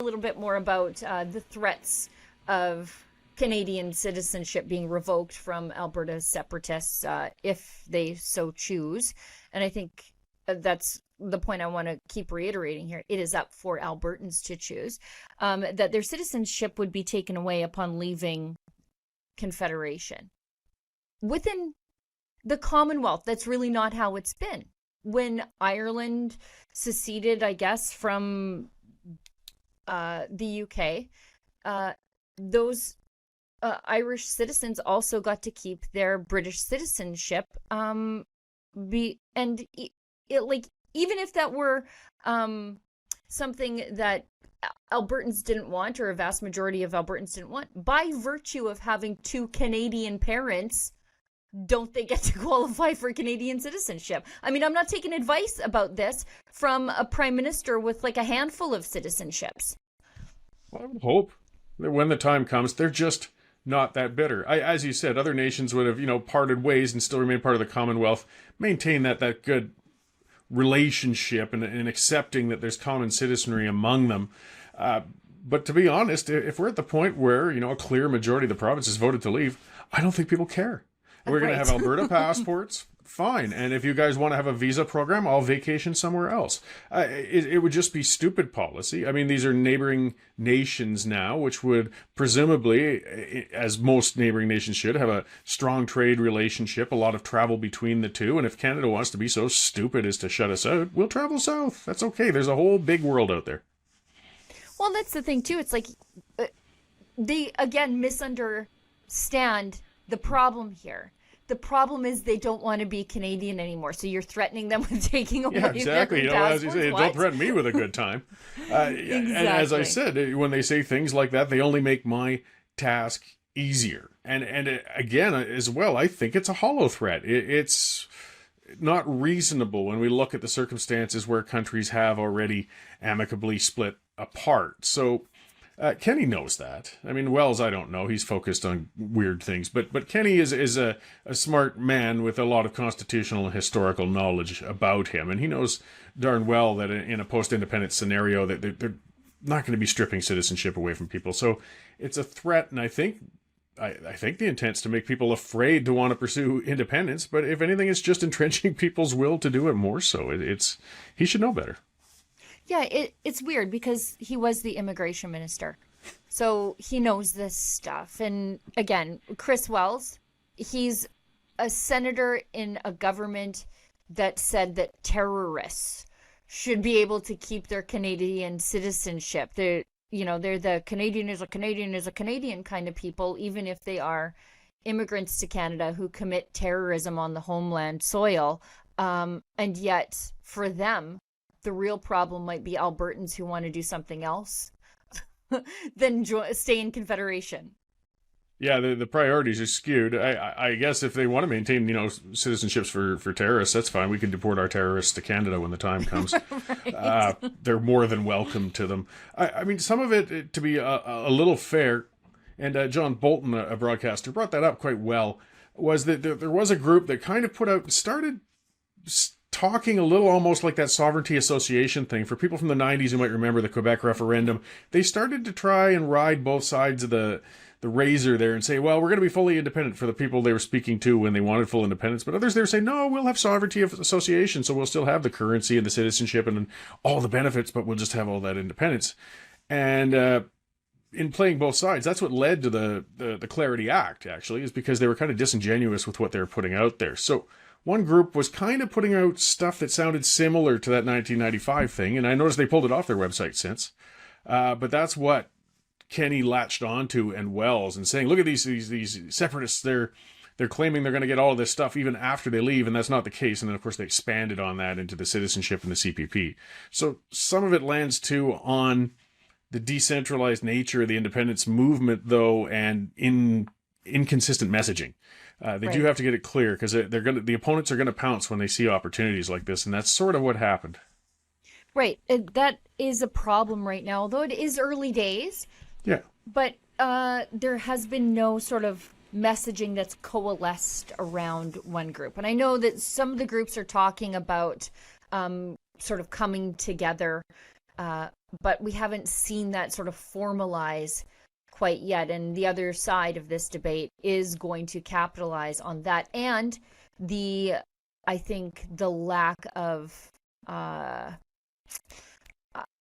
little bit more about the threats of Canadian citizenship being revoked from Alberta's separatists if they so choose. And I think that's the point I want to keep reiterating here. It is up for Albertans to choose that their citizenship would be taken away upon leaving Confederation. Within the Commonwealth, that's really not how it's been. When Ireland seceded, I guess, from the UK, those Irish citizens also got to keep their British citizenship. Even if that were something that Albertans didn't want, or a vast majority of Albertans didn't want, by virtue of having two Canadian parents, don't they get to qualify for Canadian citizenship? I mean, I'm not taking advice about this from a prime minister with like a handful of citizenships. Well, I would hope that when the time comes, they're just not that bitter. As you said, other nations would have, parted ways and still remain part of the Commonwealth, maintain that good relationship and accepting that there's common citizenry among them. But to be honest, if we're at the point where, a clear majority of the provinces voted to leave, I don't think people care. We're going to have Alberta passports, fine. And if you guys want to have a visa program, I'll vacation somewhere else. It would just be stupid policy. I mean, these are neighboring nations now, which would presumably, as most neighboring nations should, have a strong trade relationship, a lot of travel between the two. And if Canada wants to be so stupid as to shut us out, we'll travel south. That's okay. There's a whole big world out there. Well, that's the thing, too. It's like they, again, misunderstand the problem here. The problem is they don't want to be Canadian anymore. So you're threatening them with taking away their exactly. As you say, don't threaten me with a good time. Exactly. And as I said, when they say things like that, they only make my task easier. And again, as well, I think it's a hollow threat. It's not reasonable when we look at the circumstances where countries have already amicably split apart. So Kenny knows that. I mean, Wells, I don't know. He's focused on weird things. But Kenny is a smart man with a lot of constitutional and historical knowledge about him. And he knows darn well that in a post-independence scenario that they're not going to be stripping citizenship away from people. So it's a threat, and I think the intent's to make people afraid to want to pursue independence. But if anything, it's just entrenching people's will to do it more so. He should know better. Yeah, it's weird because he was the immigration minister. So he knows this stuff. And again, Kris Wells, he's a senator in a government that said that terrorists should be able to keep their Canadian citizenship. They're the Canadian is a Canadian kind of people, even if they are immigrants to Canada who commit terrorism on the homeland soil. And yet for them, the real problem might be Albertans who want to do something else than stay in Confederation. Yeah, the priorities are skewed. I guess if they want to maintain, citizenships for terrorists, that's fine. We can deport our terrorists to Canada when the time comes. Right. They're more than welcome to them. I mean, some of it, to be a little fair, and John Bolton, a broadcaster, brought that up quite well, was that there was a group that kind of started talking a little almost like that Sovereignty Association thing. For people from the 90s who might remember the Quebec referendum, they started to try and ride both sides of the razor there and say, well, we're going to be fully independent for the people they were speaking to when they wanted full independence. But others there say, no, we'll have Sovereignty Association, so we'll still have the currency and the citizenship and all the benefits, but we'll just have all that independence. And in playing both sides, that's what led to the Clarity Act, actually, is because they were kind of disingenuous with what they were putting out there. So one group was kind of putting out stuff that sounded similar to that 1995 thing, and I noticed they pulled it off their website since. But that's what Kenny latched onto, and Wells, and saying, look at these separatists, they're claiming they're going to get all of this stuff even after they leave, and that's not the case. And then, of course, they expanded on that into the citizenship and the CPP. So some of it lands, too, on the decentralized nature of the independence movement, though, and inconsistent messaging. They do have to get it clear, because the opponents are going to pounce when they see opportunities like this, and that's sort of what happened. Right. That is a problem right now, although it is early days. Yeah. But there has been no sort of messaging that's coalesced around one group. And I know that some of the groups are talking about sort of coming together but we haven't seen that sort of formalize quite yet. And the other side of this debate is going to capitalize on that, and I think the lack of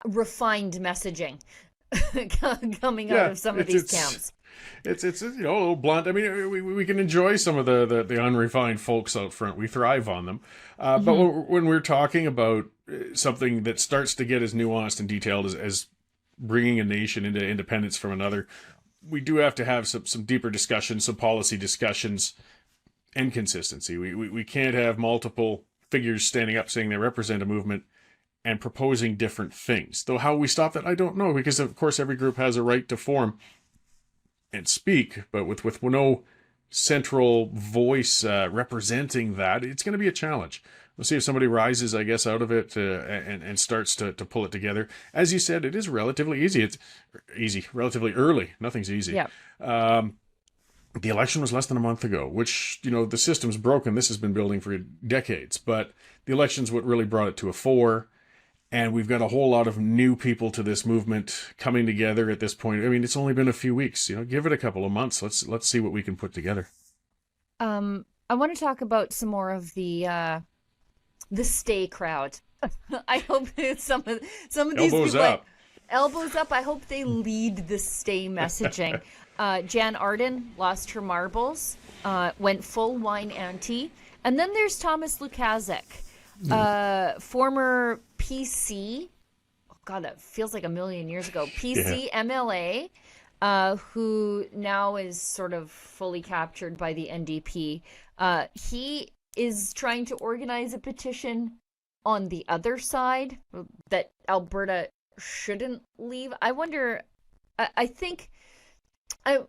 refined messaging coming out of some of these camps. It's a little blunt. I mean, we can enjoy some of the unrefined folks out front. We thrive on them. But when we're talking about something that starts to get as nuanced and detailed as bringing a nation into independence from another, we do have to have some deeper discussions, some policy discussions, and consistency. We can't have multiple figures standing up saying they represent a movement and proposing different things. Though how we stop that, I don't know, because of course every group has a right to form and speak, but with no central voice representing that, it's going to be a challenge. We'll see if somebody rises, I guess, out of it and starts to pull it together. As you said, it is relatively easy. It's easy, relatively early. Nothing's easy. Yeah. The election was less than a month ago, which, the system's broken. This has been building for decades, but the election's what really brought it to a fore. And we've got a whole lot of new people to this movement coming together at this point. I mean, it's only been a few weeks. Give it a couple of months. Let's see what we can put together. I want to talk about some more of the stay crowd. I hope some of these elbows people, up. Elbows up. I hope they lead the stay messaging. Jan Arden lost her marbles, went full wine ante, and then there's Thomas Lukaszek. Former PC, oh God, that feels like a million years ago, PC MLA, who now is sort of fully captured by the NDP. He is trying to organize a petition on the other side that Alberta shouldn't leave. I wonder, I think, I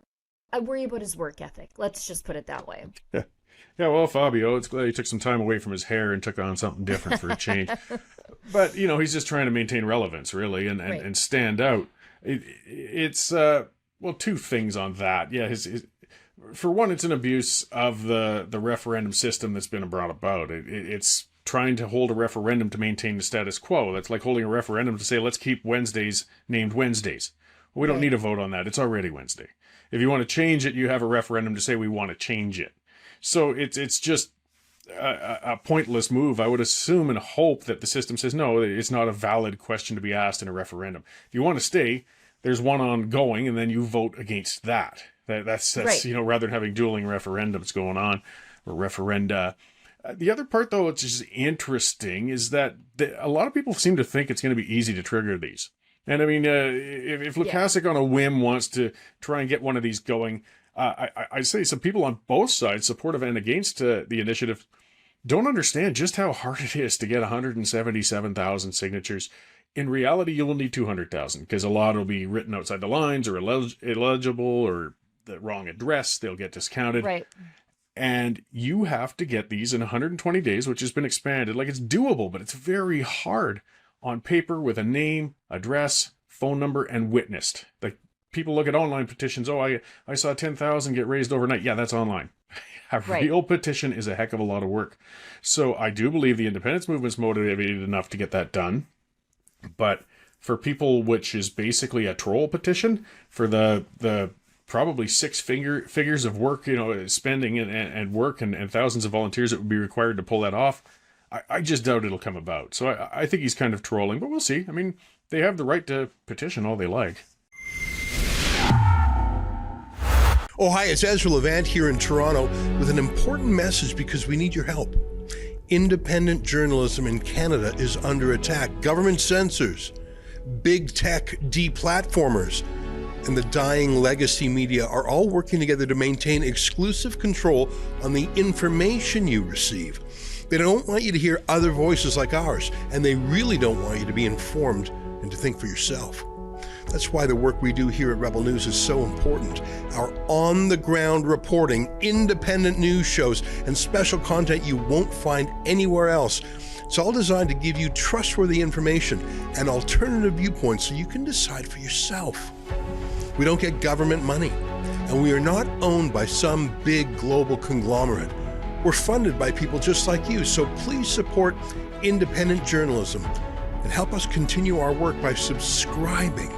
worry about his work ethic. Let's just put it that way. Yeah, well, Fabio, it's glad he took some time away from his hair and took on something different for a change. But, he's just trying to maintain relevance, really, and stand out. It's two things on that. Yeah, for one, it's an abuse of the referendum system that's been brought about. It's trying to hold a referendum to maintain the status quo. That's like holding a referendum to say, let's keep Wednesdays named Wednesdays. Well, we don't need a vote on that. It's already Wednesday. If you want to change it, you have a referendum to say we want to change it. So it's just a pointless move. I would assume and hope that the system says, no, it's not a valid question to be asked in a referendum. If you want to stay, there's one ongoing, and then you vote against that. That's right. Rather than having dueling referendums going on, or referenda. The other part, though, which is interesting, is that a lot of people seem to think it's going to be easy to trigger these. And I mean, if Lukaszek on a whim wants to try and get one of these going, I say some people on both sides, supportive and against the initiative, don't understand just how hard it is to get 177,000 signatures. In reality, you will need 200,000 because a lot will be written outside the lines or illegible or the wrong address. They'll get discounted. Right. And you have to get these in 120 days, which has been expanded. Like, it's doable, but it's very hard on paper with a name, address, phone number, and witnessed. Like, people look at online petitions. Oh, I saw 10,000 get raised overnight. Yeah, that's online. A real petition is a heck of a lot of work. So I do believe the independence movement's motivated enough to get that done. But for people, which is basically a troll petition, for the probably six figures of work, spending and work and thousands of volunteers that would be required to pull that off, I just doubt it'll come about. So I think he's kind of trolling, but we'll see. I mean, they have the right to petition all they like. Oh, hi, it's Ezra Levant here in Toronto with an important message because we need your help. Independent journalism in Canada is under attack. Government censors, big tech deplatformers, and the dying legacy media are all working together to maintain exclusive control on the information you receive. They don't want you to hear other voices like ours, and they really don't want you to be informed and to think for yourself. That's why the work we do here at Rebel News is so important. Our on-the-ground reporting, independent news shows, and special content you won't find anywhere else. It's all designed to give you trustworthy information and alternative viewpoints so you can decide for yourself. We don't get government money, and we are not owned by some big global conglomerate. We're funded by people just like you, so please support independent journalism. And help us continue our work by subscribing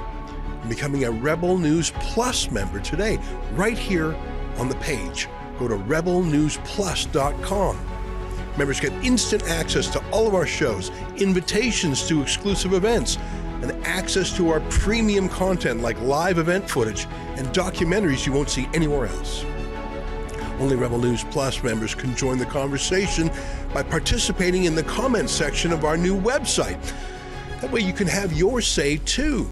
and becoming a Rebel News Plus member today, right here on the page. Go to rebelnewsplus.com. Members get instant access to all of our shows, invitations to exclusive events, and access to our premium content like live event footage and documentaries you won't see anywhere else. Only Rebel News Plus members can join the conversation by participating in the comments section of our new website. That way you can have your say too.